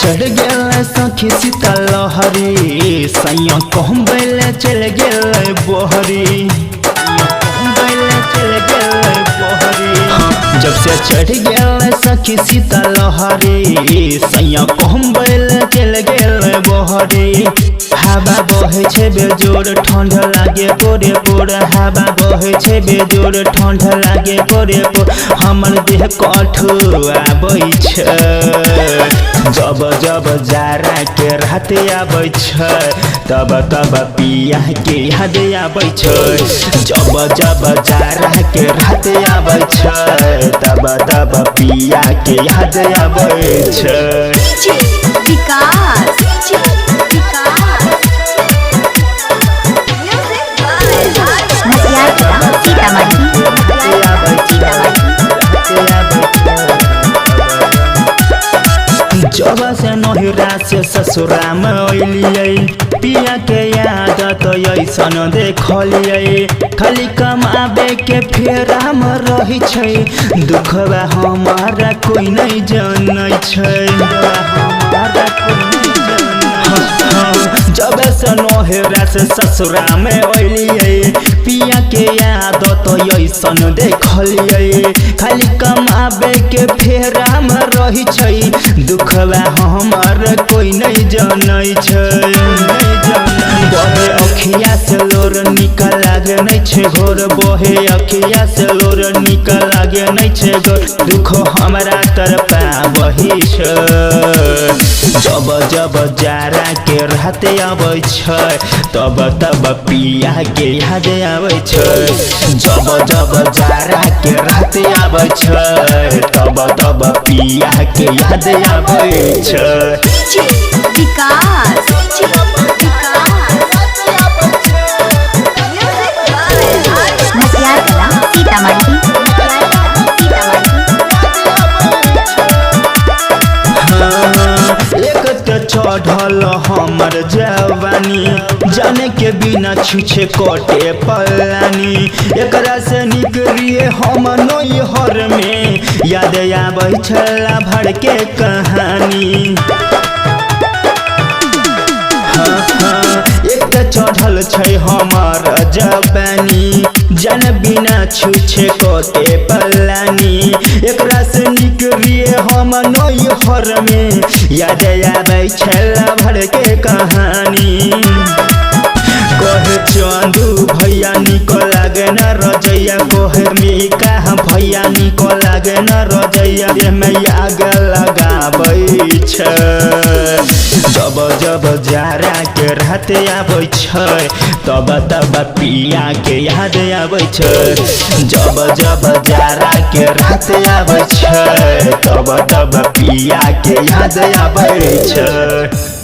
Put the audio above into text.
चढ़ गेल सखी सीता लहरी सैया कहम बैले चल गेल बोहरी जब से चढ़ गेल सखी सीता लहरी सैया कहम बैले चल गेल बोहरी हवा बहे छे बेजोर ठंड लागे पोरे पोर हवा बहे छे बेजोर ठंड लागे पोरे पोर हमर देह कठु आबै छै जब जब जारा के रात आबै छै तब तब पिया के याद आबै छै जब जब जारा के रात आबै छै तब तब पिया के याद आबै छै विकास जब से नहिरा से ससुरा में अलियै पिया के याद तो ऐसन देखलियै खाली कमाबे के फेरा में रही छै दुखवा हमारा कोई नहीं जानै छै जब से नहिरा से ससुरा में अलियै पिया के याद तो ऐसन देखलियै खाली कमाबे के फेरा में रही छै दुखवा हमर कोई नहीं जानै छै बहे अखिया से लोर निकल लागे नहीं छै घोर बहे अखिया से लोर निकल लागे नहीं छै घोर दुख हमरा तरफा वही छै जब जब जारा के रात आबै छै तब तब पिया के याद आबै छै जब जब जारा के रात आबै छै तब तब पिया के याद आबै छै विकास चढ़ल हमर जवानी जाने के बिना छुछे कटे पलानी एकरा से निकलिए हम नैहर में याद आबै छला भर के कहानी एक चढ़ल छै हमर जवानी जन बिना छुछे कटे पलानी एकरा से निकलिए हम नैहर में याद आबै छला भर के कहानी कहे चंदू भैया निको लागे न रजैया कहे मिका भैया निको लागे न रजैया में आग लगाबै छै जब जब जारा के रात आबै छै तब तब पिया के याद आबै छै जब जब जारा के रात आबै छै तब तब पिया के याद आबै छै।